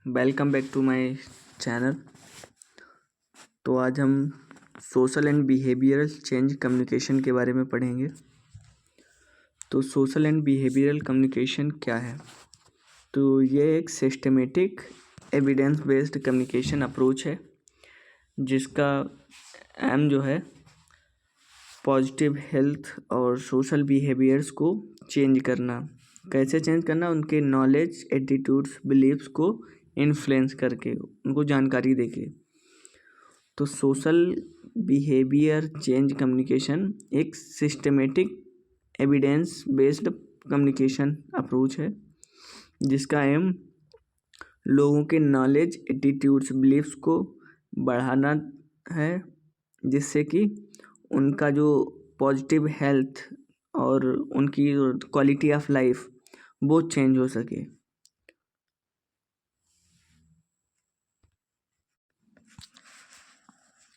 Welcome back to my channel. तो आज हम social and behavioural change communication के बारे में पढ़ेंगे। तो सोशल एंड बिहेवियरल कम्युनिकेशन क्या है? तो ये एक systematic evidence based communication approach है जिसका एम जो है पॉजिटिव हेल्थ और सोशल बिहेवियर्स को चेंज करना। कैसे चेंज करना? उनके नॉलेज, एटीट्यूड्स, बिलीव्स को इन्फ्लुएंस करके, उनको जानकारी देके। तो सोशल बिहेवियर चेंज कम्युनिकेशन एक systematic evidence based communication approach है जिसका एम लोगों के नॉलेज, एटीट्यूड्स, बिलीव्स को बढ़ाना है जिससे कि उनका जो पॉजिटिव हेल्थ और उनकी क्वालिटी ऑफ लाइफ वो चेंज हो सके।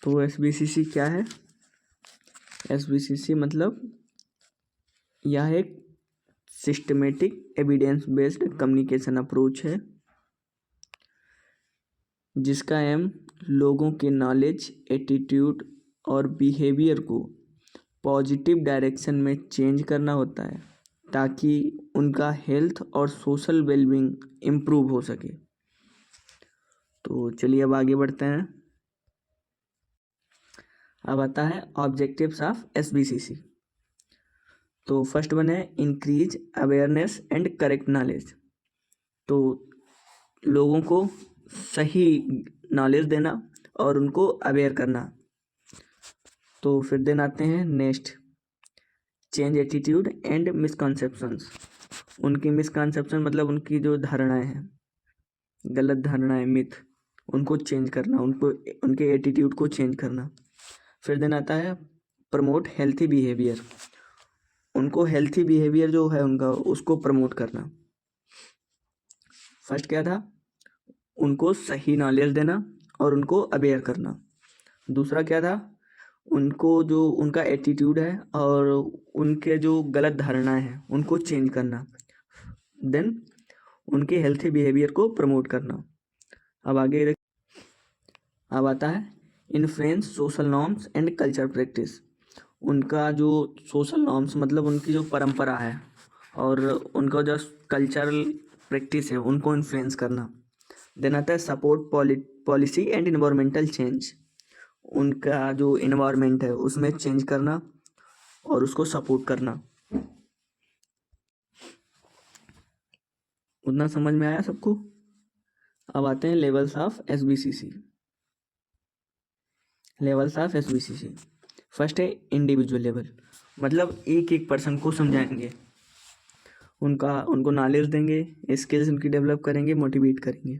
तो SBCC क्या है? SBCC मतलब यह एक systematic evidence based communication approach है जिसका एम लोगों के नॉलेज, एटीट्यूड और बिहेवियर को पॉजिटिव डायरेक्शन में चेंज करना होता है ताकि उनका हेल्थ और सोशल वेलबींग इम्प्रूव हो सके। तो चलिए अब आगे बढ़ते हैं। अब आता है ऑब्जेक्टिव्स ऑफ SBCC। तो फर्स्ट वन है increase awareness and correct knowledge. तो लोगों को सही नॉलेज देना और उनको अवेयर करना। तो फिर देन आते हैं next, change attitude and misconceptions. उनकी मिसकॉन्सेप्शन मतलब उनकी जो धारणाएं हैं, गलत धारणाएं, मिथ, उनको चेंज करना, उनको उनके एटीट्यूड को चेंज करना। फिर देन आता है प्रमोट हेल्थी बिहेवियर। उनको हेल्थी बिहेवियर जो है उनका, उसको प्रमोट करना। फर्स्ट क्या था? उनको सही नॉलेज देना और उनको अवेयर करना। दूसरा क्या था? उनको जो उनका एटीट्यूड है और उनके जो गलत धारणाएं हैं उनको चेंज करना। देन उनके हेल्थी बिहेवियर को प्रमोट करना। अब आता है influence social norms and culture practice. उनका जो सोशल नॉर्म्स मतलब उनकी जो परंपरा है और उनका जो कल्चरल प्रैक्टिस है उनको इन्फ्लुएंस करना। देन आता है support policy and environmental change. उनका जो इन्वायरमेंट है उसमें चेंज करना और उसको सपोर्ट करना। उतना समझ में आया सबको? अब आते हैं levels of SBCC। Levels of SBCC, first है इंडिविजुअल लेवल, मतलब एक एक पर्सन को समझाएंगे, उनको नॉलेज देंगे, स्किल्स उनकी डेवलप करेंगे, मोटिवेट करेंगे।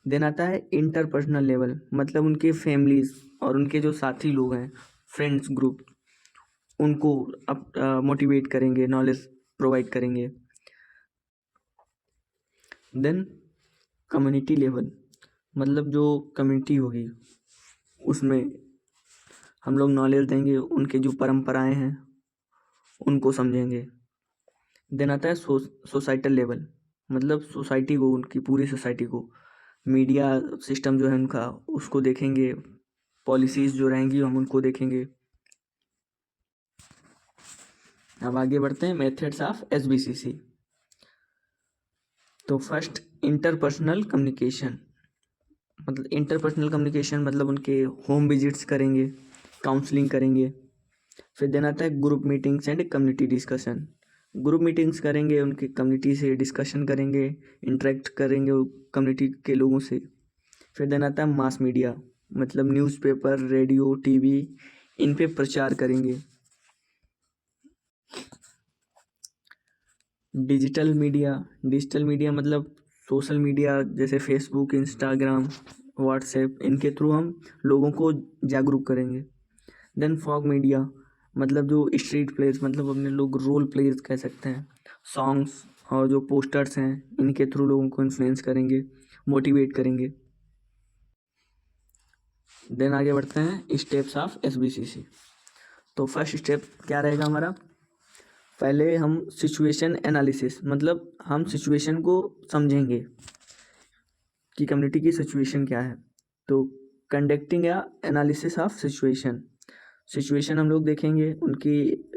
देन आता है इंटरपर्सनल लेवल, मतलब उनके फैमिलीज और उनके जो साथी लोग हैं, फ्रेंड्स ग्रुप, उनको मोटिवेट करेंगे, नॉलेज प्रोवाइड करेंगे। देन कम्युनिटी लेवल, मतलब जो कम्युनिटी होगी उसमें हम लोग नॉलेज देंगे, उनके जो परंपराएं हैं उनको समझेंगे। देन आता है सोसाइटल लेवल, मतलब सोसाइटी को, उनकी पूरी सोसाइटी को, मीडिया सिस्टम जो है उनका, उसको देखेंगे, पॉलिसीज जो रहेंगी हम उनको देखेंगे। अब आगे बढ़ते हैं मेथड्स ऑफ SBCC। तो फर्स्ट इंटरपर्सनल कम्युनिकेशन, मतलब उनके होम विजिट्स करेंगे, काउंसलिंग करेंगे। फिर देन आता है group meetings and community discussion. Group meetings करेंगे, उनकी कम्युनिटी से डिस्कशन करेंगे, इंटरेक्ट करेंगे कम्युनिटी के लोगों से। फिर देन आता है मास मीडिया, मतलब न्यूज़पेपर, रेडियो, टीवी, इन पे प्रचार करेंगे। डिजिटल मीडिया मतलब सोशल मीडिया जैसे फेसबुक, इंस्टाग्राम, व्हाट्सएप, इनके थ्रू हम लोगों को जागरूक करेंगे। देन फॉग मीडिया, मतलब जो स्ट्रीट प्लेस, मतलब अपने लोग रोल प्लेस कह सकते हैं, सॉन्ग्स और जो पोस्टर्स हैं इनके थ्रू लोगों को इन्फ्लुएंस करेंगे, मोटिवेट करेंगे। देन आगे बढ़ते हैं स्टेप्स ऑफ SBCC। तो फर्स्ट स्टेप क्या रहेगा हमारा? पहले हम सिचुएशन एनालिसिस, मतलब हम सिचुएशन को समझेंगे कि कम्युनिटी की सिचुएशन क्या है। तो कंडक्टिंग या एनालिसिस ऑफ सिचुएशन हम लोग देखेंगे, उनकी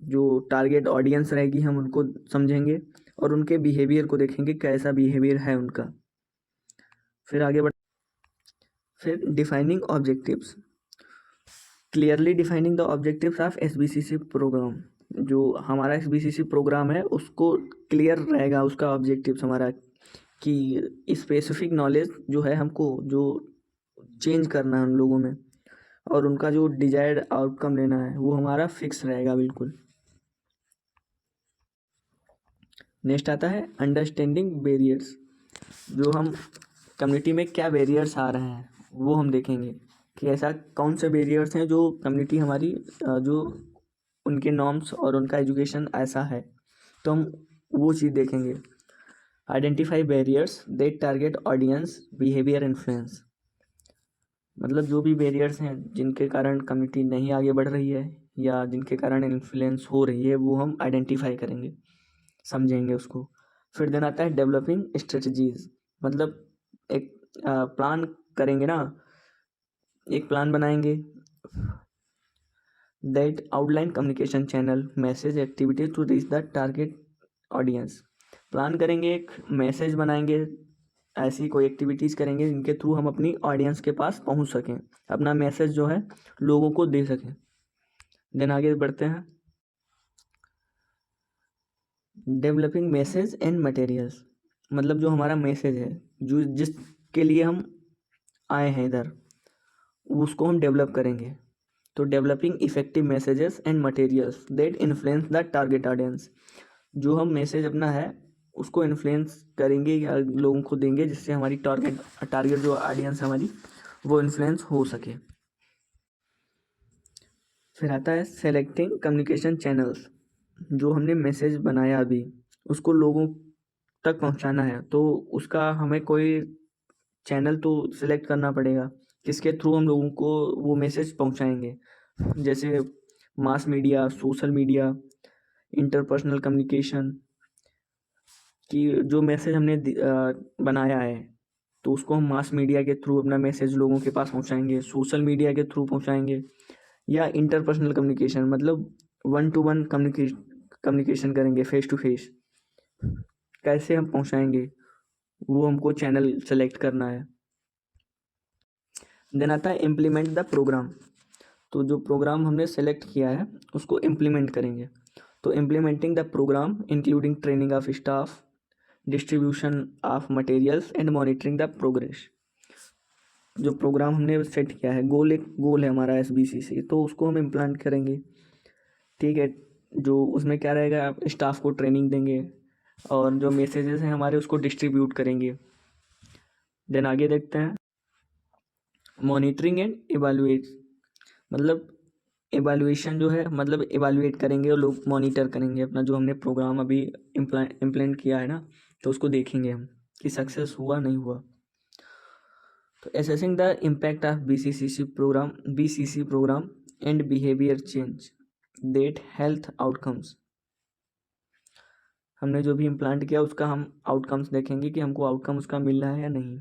जो टारगेट ऑडियंस रहेगी हम उनको समझेंगे और उनके बिहेवियर को देखेंगे, कैसा बिहेवियर है उनका। फिर आगे फिर defining objectives, clearly defining the objectives of SBCC programme. जो हमारा SBCC प्रोग्राम है उसको क्लियर रहेगा उसका ऑब्जेक्टिव्स हमारा, कि स्पेसिफिक नॉलेज जो है हमको जो चेंज करना है उन लोगों में, और उनका जो डिजायर्ड आउटकम लेना है वो हमारा फिक्स रहेगा बिल्कुल। नेक्स्ट आता है अंडरस्टैंडिंग बैरियर्स। जो हम कम्युनिटी में क्या बैरियर्स आ रहे हैं वो हम देखेंगे, कि ऐसा कौन से बैरियर्स हैं जो कम्युनिटी हमारी जो उनके नॉर्म्स और उनका एजुकेशन ऐसा है, तो हम वो चीज़ देखेंगे। Identify barriers that target audience behaviour influence. मतलब जो भी बैरियर्स हैं जिनके कारण कम्युनिटी नहीं आगे बढ़ रही है या जिनके कारण इन्फ्लुएंस हो रही है, वो हम आइडेंटिफाई करेंगे, समझेंगे उसको। फिर देन आता है डेवलपिंग स्ट्रेटजीज। मतलब एक प्लान करेंगे ना, एक प्लान बनाएंगे that outline communication channel message activities to reach the target audience. Plan करेंगे, एक मैसेज बनाएंगे, ऐसी कोई एक्टिविटीज़ करेंगे जिनके थ्रू हम अपनी ऑडियंस के पास पहुंच सकें, अपना मैसेज जो है लोगों को दे सकें। देन आगे बढ़ते हैं, डेवलपिंग मैसेज एंड मटेरियल्स। मतलब जो हमारा मैसेज है, जो जिसके लिए हम आए हैं इधर, उसको हम डेवलप करेंगे। तो developing effective messages and materials that influence the target audience. जो हम मैसेज अपना है उसको इन्फ्लुएंस करेंगे या लोगों को देंगे, जिससे हमारी टारगेट जो ऑडियंस हमारी वो इन्फ्लुएंस हो सके। फिर आता है सेलेक्टिंग कम्युनिकेशन चैनल्स। जो हमने मैसेज बनाया अभी उसको लोगों तक पहुंचाना है, तो उसका हमें कोई चैनल तो सिलेक्ट करना पड़ेगा जिसके थ्रू हम लोगों को वो मैसेज पहुंचाएंगे। जैसे mass media, social media, interpersonal communication, कि जो मैसेज हमने बनाया है तो उसको हम मास मीडिया के थ्रू अपना मैसेज लोगों के पास पहुंचाएंगे, सोशल मीडिया के थ्रू पहुंचाएंगे, या इंटरपर्सनल कम्युनिकेशन मतलब 1-to-1 कम्युनिकेशन करेंगे, फेस टू फेस। कैसे हम पहुंचाएंगे वो हमको चैनल सेलेक्ट करना है। देन आता है इम्प्लीमेंट द प्रोग्राम। तो जो प्रोग्राम हमने सेलेक्ट किया है उसको इम्प्लीमेंट करेंगे। तो implementing the programme including training of staff, distribution of materials and monitoring the progress. जो प्रोग्राम हमने सेट किया है, एक गोल है हमारा SBCC, तो उसको हम इम्प्लांट करेंगे। ठीक है, जो उसमें क्या रहेगा, आप स्टाफ को ट्रेनिंग देंगे और जो मैसेजेस हैं हमारे उसको डिस्ट्रीब्यूट करेंगे। देन आगे देखते हैं मॉनिटरिंग एंड इवैल्यूएट। मतलब इवैल्यूएशन जो है, मतलब इवैल्यूएट करेंगे और लोग मॉनिटर करेंगे अपना जो हमने प्रोग्राम अभी इम्प्लेंट किया है ना, तो उसको देखेंगे हम कि सक्सेस हुआ नहीं हुआ। तो assessing the impact of BCC programme and behaviour change that health outcomes. हमने जो भी इम्प्लांट किया उसका हम आउटकम्स देखेंगे कि हमको आउटकम उसका मिल रहा है या नहीं।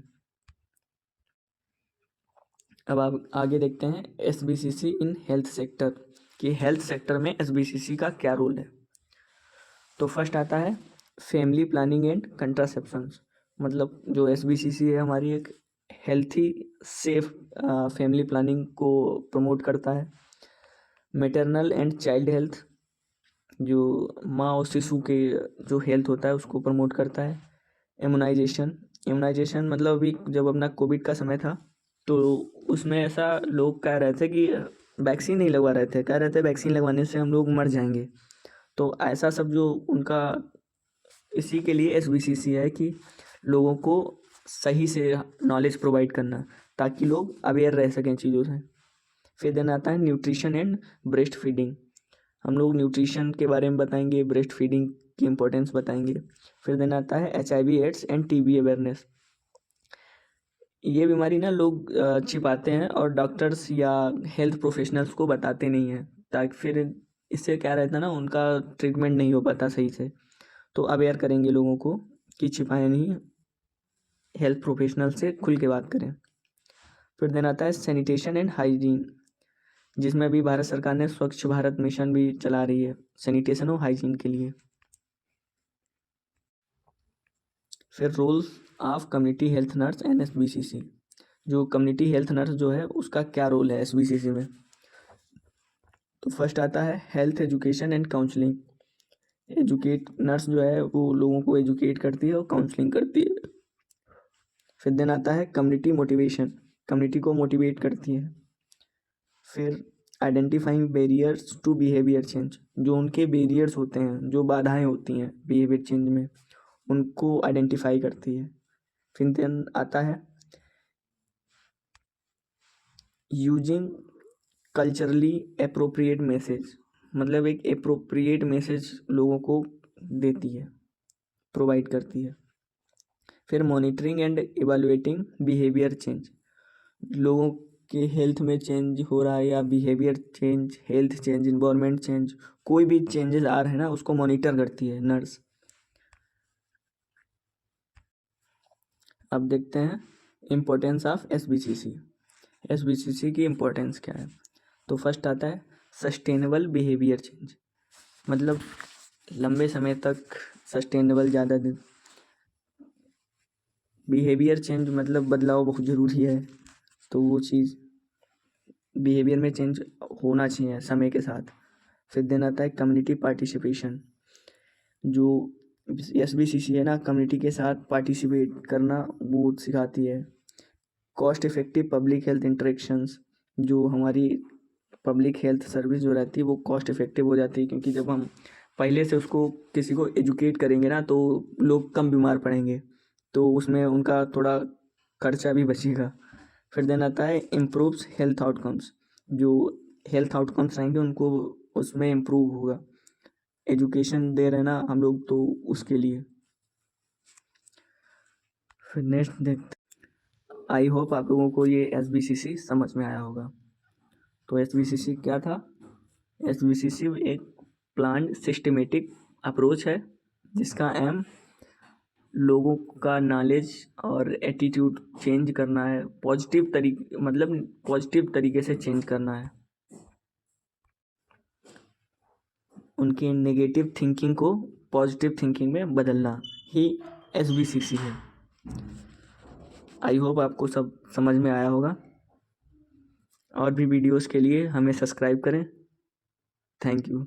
अब आप आगे देखते हैं SBCC इन हेल्थ सेक्टर, कि हेल्थ सेक्टर में SBCC का क्या रोल है। तो फर्स्ट आता है फैमिली प्लानिंग एंड कंट्रासेप्शंस। मतलब जो SBCC है हमारी एक हेल्थी सेफ फैमिली प्लानिंग को प्रमोट करता है। मैटरनल एंड चाइल्ड हेल्थ, जो माँ और शिशु के जो हेल्थ होता है उसको प्रमोट करता है। इम्यूनाइजेशन मतलब अभी जब अपना कोविड का समय था तो उसमें ऐसा लोग कह रहे थे कि वैक्सीन नहीं लगवा रहे थे, कह रहे थे वैक्सीन लगवाने से हम लोग मर जाएंगे। तो ऐसा सब जो उनका, इसी के लिए SBCC है कि लोगों को सही से नॉलेज प्रोवाइड करना ताकि लोग अवेयर रह सकें चीज़ों से। फिर देन आता है न्यूट्रिशन एंड ब्रेस्ट फीडिंग। हम लोग न्यूट्रिशन के बारे में बताएंगे, ब्रेस्ट फीडिंग की इम्पोर्टेंस बताएंगे। फिर देन आता है HIV AIDS and TB awareness. ये बीमारी ना लोग छिपाते हैं और डॉक्टर्स या हेल्थ प्रोफेशनल्स को बताते नहीं हैं, ताकि फिर इससे क्या रहता है ना, उनका ट्रीटमेंट नहीं हो पाता सही से। तो अवेयर करेंगे लोगों को कि छिपाए नहीं। हेल्थ प्रोफेशनल से खुल के बात करें। फिर देन आता है सैनिटेशन एंड हाइजीन, जिसमें अभी भारत सरकार ने स्वच्छ भारत मिशन भी चला रही है सैनिटेशन और हाइजीन के लिए। फिर roles of community health nurse and SBCC, जो कम्युनिटी हेल्थ नर्स जो है उसका क्या रोल है SBCC में। तो फर्स्ट आता है health education and counselling. Educate nurse जो है वो लोगों को एजुकेट करती है और काउंसलिंग करती है। फिर देन आता है कम्युनिटी मोटिवेशन, कम्युनिटी को मोटिवेट करती है। फिर identifying barriers to behaviour change, जो उनके बैरियर्स होते हैं, जो बाधाएं होती हैं बिहेवियर चेंज में, उनको आइडेंटिफाई करती है। फिर देन आता है यूजिंग कल्चरली अप्रोप्रिएट मैसेज, मतलब एक अप्रोप्रिएट मैसेज लोगों को देती है, प्रोवाइड करती है। फिर monitoring and evaluating behaviour change, लोगों के हेल्थ में चेंज हो रहा है या behaviour change, health change, environment change, कोई भी चेंजेस आ रहे हैं ना उसको मॉनिटर करती है नर्स। अब देखते हैं इम्पोर्टेंस ऑफ SBCC। SBCC की इम्पोर्टेंस क्या है। तो फर्स्ट आता है सस्टेनेबल बिहेवियर चेंज, मतलब लंबे समय तक सस्टेनेबल, ज़्यादा दिन। बिहेवियर चेंज मतलब बदलाव बहुत ज़रूरी है, तो वो चीज़ बिहेवियर में चेंज होना चाहिए समय के साथ। फिर देन आता है कम्युनिटी पार्टिसिपेशन, जो SBCC है ना कम्युनिटी के साथ पार्टिसिपेट करना वो सिखाती है। Cost effective public health interactions, जो हमारी पब्लिक हेल्थ सर्विस जो रहती है वो कॉस्ट इफेक्टिव हो जाती है, क्योंकि जब हम पहले से उसको किसी को एजुकेट करेंगे ना तो लोग कम बीमार पड़ेंगे, तो उसमें उनका थोड़ा खर्चा भी बचेगा। फिर देन आता है इम्प्रूव्स हेल्थ आउटकम्स, जो हेल्थ आउटकम्स रहेंगे उनको उसमें इम्प्रूव होगा। एजुकेशन दे रहे हैं ना हम लोग तो उसके लिए। फिर नेक्स्ट देखते, आई होप आप लोगों को ये SBCC समझ में आया होगा। तो SBCC क्या था। SBCC एक प्लान सिस्टमेटिक अप्रोच है जिसका एम लोगों का नॉलेज और एटीट्यूड चेंज करना है, पॉजिटिव तरीके, मतलब पॉजिटिव तरीके से चेंज करना है, उनकी नेगेटिव थिंकिंग को पॉजिटिव थिंकिंग में बदलना ही SBCC है। आई होप आपको सब समझ में आया होगा। और भी वीडियोस के लिए हमें सब्सक्राइब करें। Thank you.